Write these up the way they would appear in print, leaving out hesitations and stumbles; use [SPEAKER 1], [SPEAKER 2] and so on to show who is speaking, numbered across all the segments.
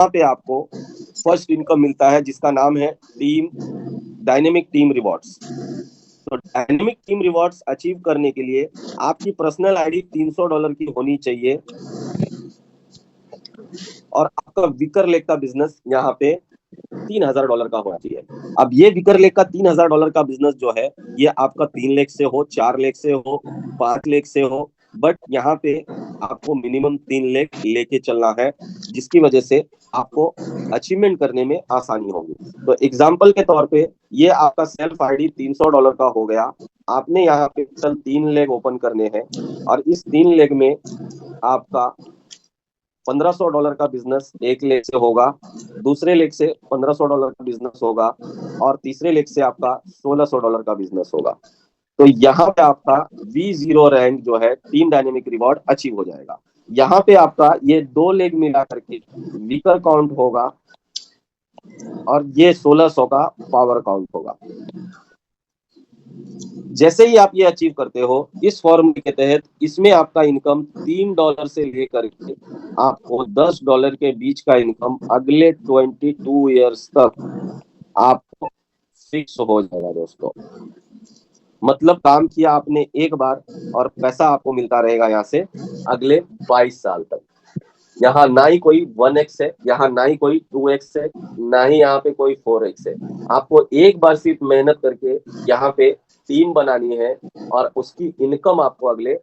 [SPEAKER 1] यहाँ पे आपको फर्स्ट इनकम मिलता है जिसका नाम है डायनेमिक टीम रिवॉर्ड्स। तो डायनेमिक टीम रिवॉर्ड्स अचीव करने के लिए आपकी पर्सनल आईडी $300 की होनी चाहिए और आपका विकर लेग का बिजनेस यहाँ पे $3000 का होना चाहिए। अब ये विकर लेग का $3000 का बिजनेस जो है ये आपका 3 लाख से हो, 4 लाख से हो, 5 लाख से हो, बट यहाँ पे आपको मिनिमम 3 लाख लेके चलना है, जिसकी वजह से आपको अचीवमेंट करने में आसानी होगी। तो एग्जाम्पल के तौर पे ये आपका सेल्फ आईडी $300 का हो गया। आपने यहाँ पे टोटल 3 लाख ओपन करने हैं और इस 3 लाख में आपका $1500 का बिजनेस 1 लाख से होगा, दूसरे लेग से $1500 का बिजनेस होगा और तीसरे लेग से आपका $1600 का बिजनेस होगा। तो यहाँ पे आपका V0 रैंक जो है टीम डायनेमिक रिवॉर्ड अचीव हो जाएगा। यहाँ पे आपका ये 2 लेग मिला करके वीकर काउंट होगा और ये 1600 का पावर काउंट होगा। जैसे ही आप ये अचीव करते हो इस फॉर्मूले के तहत इसमें आपका इनकम $3 से लेकर के आपको $10 के बीच का इनकम अगले 22 इयर्स तक आपको फिक्स हो जाएगा दोस्तों। मतलब काम किया आपने एक बार और पैसा आपको मिलता रहेगा यहाँ से अगले 22 साल तक। यहाँ ना ही कोई 1x है, यहाँ ना ही कोई 2x है, ना ही यहाँ पे कोई 4x है। आपको एक बार सिर्फ मेहनत करके यहाँ पे टीम बनानी है और उसकी इनकम आपको अगले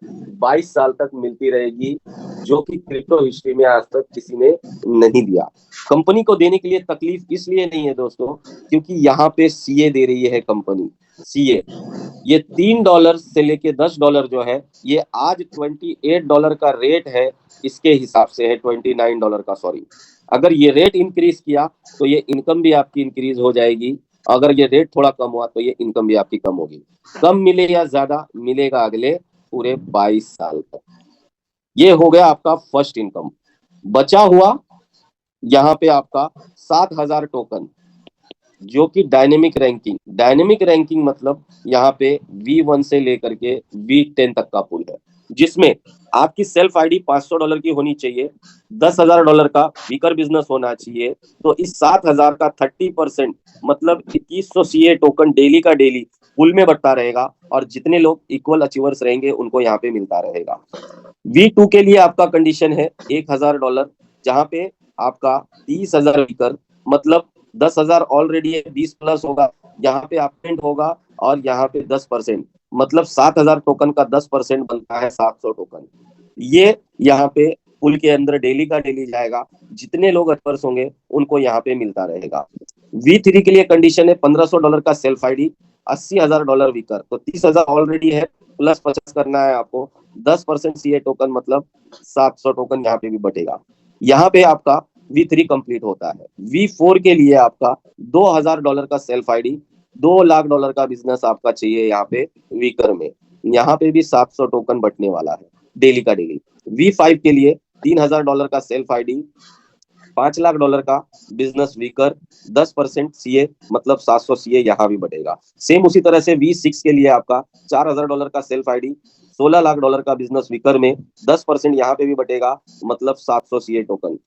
[SPEAKER 1] 22 साल तक मिलती रहेगी, जो कि क्रिप्टो हिस्ट्री में आज तक किसी ने नहीं दिया। कंपनी को देने के लिए तकलीफ इसलिए नहीं है दोस्तों क्योंकि यहाँ पे सीए दे रही है कंपनी। सीए ये $3 से लेके $10 जो है ये आज $28 का रेट है, इसके हिसाब से है $29 का, सॉरी। अगर ये रेट इंक्रीज किया तो ये इनकम भी आपकी इंक्रीज हो जाएगी, अगर ये रेट थोड़ा कम हुआ तो ये इनकम भी आपकी कम होगी। कम मिले या ज्यादा मिलेगा अगले पूरे 22 साल तक। ये हो गया आपका फर्स्ट इनकम। बचा हुआ यहाँ पे आपका 7000 टोकन जो कि डायनेमिक रैंकिंग मतलब यहाँ पे V1 से लेकर के V10 तक का पूल है, जिसमें आपकी सेल्फ आईडी $500 की होनी चाहिए, $10,000 का वीकर बिजनेस होना चाहिए। तो इस 7000 का 30% मतलब 2100 सीए टोकन डेली का डेली पूल में बढ़ता रहेगा और जितने लोग इक्वल अचीवर्स रहेंगे उनको यहाँ पे मिलता रहेगा। V2 के लिए आपका कंडीशन है $1000, जहाँ पे आपका 30,000 वीकर मतलब 10,000 ऑलरेडी है, 20 प्लस होगा, यहाँ पे अपडेट होगा और यहाँ पे 10% मतलब 7,000 टोकन का 10% बनता है 700 टोकन। ये यहाँ पे पुल के अंदर डेली का डेली जाएगा, जितने लोग अटवर्स होंगे उनको यहाँ पे मिलता रहेगा। V3 के लिए कंडीशन है $1500 का सेल्फ आईडी, $80,000 वीकर, तो 30,000 ऑलरेडी है प्लस 50 करना है आपको, 10% सीए टोकन मतलब 700 टोकन यहाँ पे भी बटेगा। यहाँ पे आपका V3 कंप्लीट होता है। V4 के लिए आपका $2,000 का सेल्फ आईडी, $2 लाख का बिजनेस आपका चाहिए यहाँ पे वीकर में, यहाँ पे भी 700 टोकन बटने वाला है डेली का डेली। V5 के लिए $3,000 का सेल्फ आईडी, $5 लाख का बिजनेस वीकर, 10% सीए मतलब 700 सीए यहाँ भी बढ़ेगा। सेम उसी तरह से V6 के लिए आपका $4,000 का सेल्फ आईडी, $16 लाख का बिजनेस वीकर में 10% यहाँ पे भी बटेगा मतलब 700 सीए टोकन।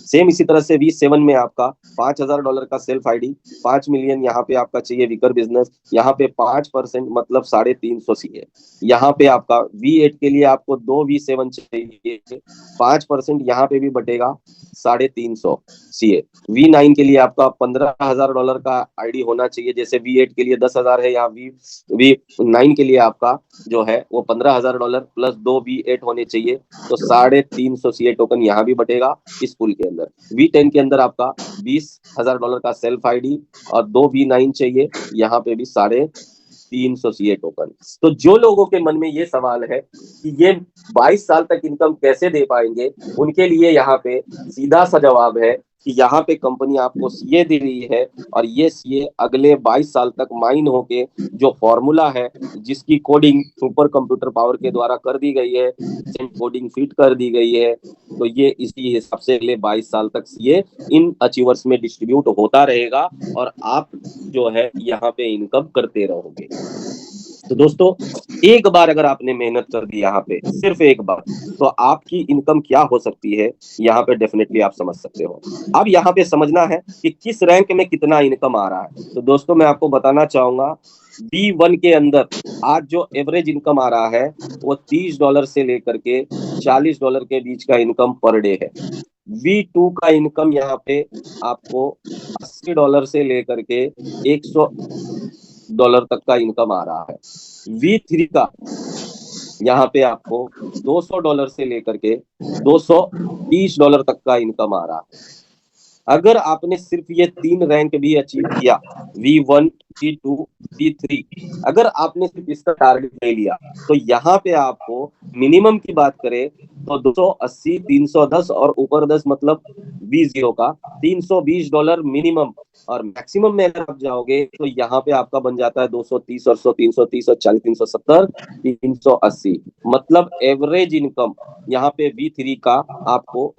[SPEAKER 1] सेम इसी तरह से V7 में आपका $5,000 का सेल्फ आईडी, 5 मिलियन यहाँ पे आपका चाहिए वीकर बिजनेस, यहाँ पे 5% मतलब 350 सीए। यहाँ पे आपका V8 के लिए आपको 2 V7 चाहिए, 5% यहाँ पे भी बटेगा 350 सीए। V9 के लिए आपका $15,000 का आईडी होना चाहिए, जैसे V8 के लिए 10,000 है, यहाँ V9 के लिए आपका जो है वो $15,000 प्लस 2 V8 होने चाहिए, तो 350 सीए टोकन यहाँ भी बटेगा इस पुल के अंदर। V10 के अंदर आपका $20,000 का सेल्फ आईडी और 2 V9 चाहिए, यहाँ पे भी 350 सीए टोकन। तो जो लोगों के मन में ये सवाल है कि ये 22 साल तक इनकम कैसे दे पाएंगे, उनके लिए यहाँ पे सीधा सा जवाब है कि यहाँ पे कंपनी आपको सीए दे रही है और ये सीए अगले 22 साल तक माइन होके जो फॉर्मूला है जिसकी कोडिंग सुपर कंप्यूटर पावर के द्वारा कर दी गई है, कोडिंग फिट कर दी गई है, तो ये इसी हिसाब से अगले 22 साल तक सीए इन अचीवर्स में डिस्ट्रीब्यूट होता रहेगा और आप जो है यहाँ पे इनकम करते रहोगे। तो दोस्तों एक बार अगर आपने मेहनत कर दी यहाँ पे, सिर्फ एक बार, तो आपकी इनकम क्या हो सकती है यहाँ पे डेफिनेटली आप समझ सकते हो। अब यहाँ पे समझना है कि किस रैंक में कितना इनकम आ रहा है। तो दोस्तों मैं आपको बताना चाहूंगा, B1 के अंदर आज जो एवरेज इनकम आ रहा है वो $30 से लेकर के $40 के बीच का इनकम पर डे है। V2 का इनकम यहाँ पे आपको $80 से लेकर के $100 तक का इनकम आ रहा है। V3 का यहाँ पे आपको $200 से लेकर के $230 तक का इनकम आ रहा है। अगर आपने सिर्फ ये 3 रैंक भी अचीव किया, V1, V2, V3, अगर आपने सिर्फ इसका टारगेट ले लिया, तो यहाँ पे आपको मिनिमम की बात करें तो 280, 310 और ऊपर 10 मतलब V0 का $320 मिनिमम, और मैक्सिमम में अगर आप जाओगे तो यहाँ पे आपका बन जाता है 230 और 100, 330 और 40, 370, 380, मतलब एवरेज इनकम यहाँ पे V3 का आपको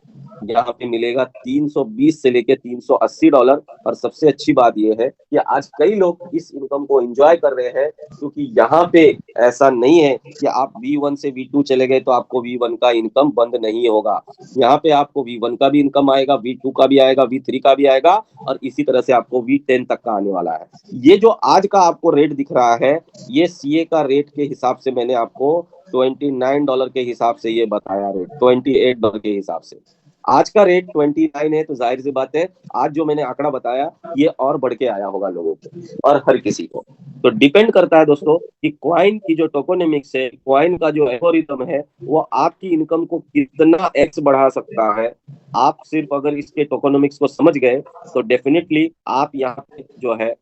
[SPEAKER 1] यहाँ पे मिलेगा 320 से लेके $380। और सबसे अच्छी बात यह है कि आज कई लोग इस इनकम को एंजॉय कर रहे हैं, क्योंकि यहाँ पे ऐसा नहीं है कि आप V1 से V2 चले गए तो आपको V1 का इनकम बंद नहीं होगा। यहाँ पे आपको V1 का भी इनकम आएगा, V2 का भी आएगा, V3 का भी आएगा, और इसी तरह से आपको V10 तक का आने वाला है। ये जो आज का आपको रेट दिख रहा है, ये CA का रेट के हिसाब से मैंने आपको $29 के हिसाब से ये बताया, रेट $28 के हिसाब से। आज का रेट 29 है, तो जाहिर सी बात है आज जो मैंने आंकड़ा बताया ये और बढ़ के आया होगा लोगों को और हर किसी को। तो डिपेंड करता है दोस्तों कि कॉइन की जो टोकोनॉमिक्स है, कॉइन का जो एल्गोरिथम है, वो आपकी इनकम को कितना एक्स बढ़ा सकता है। आप सिर्फ अगर इसके टोकोनॉमिक्स को समझ गए तो डेफिनेटली आप यहाँ पे जो है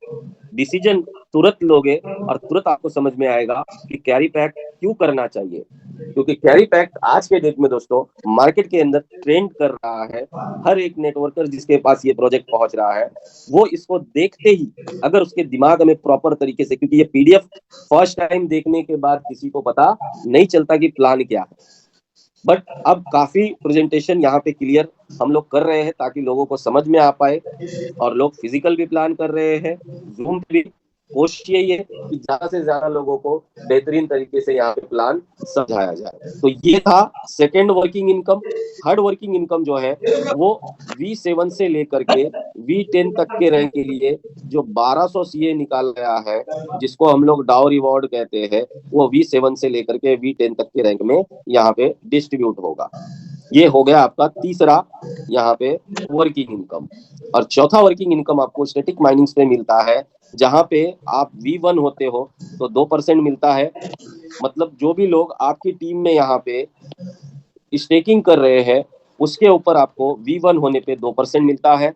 [SPEAKER 1] डिसीजन तुरंत लोगे, और तुरंत आपको समझ में आएगा कि कैरी पैक क्यों करना चाहिए। क्योंकि कैरी पैक आज के डेट में दोस्तों मार्केट के अंदर ट्रेंड कर रहा है। हर एक नेटवर्कर जिसके पास ये प्रोजेक्ट पहुंच रहा है, वो इसको देखते ही अगर उसके दिमाग में प्रॉपर तरीके से, क्योंकि ये PDF फर्स्ट टाइम देखने के बाद किसी को पता नहीं चलता कि प्लान क्या है, बट अब काफी प्रेजेंटेशन यहाँ पे क्लियर हम लोग कर रहे हैं ताकि लोगों को समझ में आ पाए। और लोग फिजिकल भी प्लान कर रहे हैं, जूम पे भी। कोशिश यही है कि ज्यादा से ज्यादा लोगों को बेहतरीन तरीके से यहाँ पे प्लान समझाया जाए। तो ये था second working income. Third working income जो है वो V7 से लेकर के V10 तक के रैंक के लिए जो 1200 CA निकाल गया है, जिसको हम लोग डाउ रिवॉर्ड कहते हैं, वो V7 से लेकर के V10 तक के रैंक में यहाँ पे डिस्ट्रीब्यूट होगा। ये हो गया आपका तीसरा यहाँ पे वर्किंग इनकम। और चौथा वर्किंग इनकम आपको स्टैटिक माइनिंग्स पे मिलता है, जहां पे आप V1 होते हो तो 2% मिलता है। मतलब जो भी लोग आपकी टीम में यहाँ पे स्टेकिंग कर रहे हैं, उसके ऊपर आपको V1 होने पे 2% मिलता है,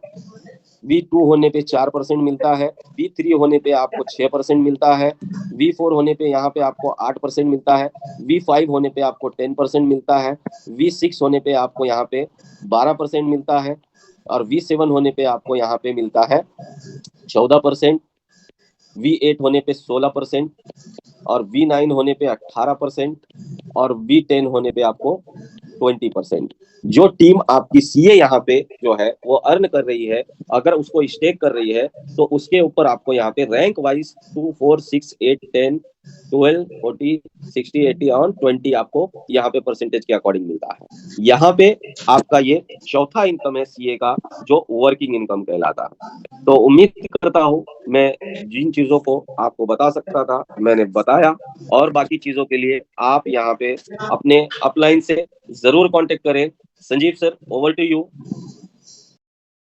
[SPEAKER 1] V2 होने पे 4% मिलता है, V3 होने पे आपको 6% मिलता है, V4 होने पे यहाँ पे आपको 8% मिलता है, V5 होने पे आपको 10% मिलता है, V6 होने पे आपको यहाँ पे 12% मिलता है, और V7 होने पे आपको यहाँ पे मिलता है 14%, V8 होने पे 16%, और V9 होने पे 18%, और V10 होने पे आपको 20%। जो टीम आपकी CA यहाँ पे जो है वो अर्न कर रही है, अगर उसको स्टेक कर रही है, तो उसके ऊपर आपको यहाँ पे रैंक वाइज 2, 4, 6, 8, 10, 12, 40, 60, 80 और 20 आपको यहाँ पे परसेंटेज के अकॉर्डिंग मिलता है। यहाँ पे आपका ये चौथा इनकम है CA का, जो वर्किंग इनकम कहलाता है। तो उम्मीद करता हूँ मैं जिन चीजों को आपको बता सकता था मैंने बताया, और बाकी चीजों के लिए आप यहाँ पे अपने अपलाइन से जरूर कांटेक्ट करें। Sanjeev sir, over to you.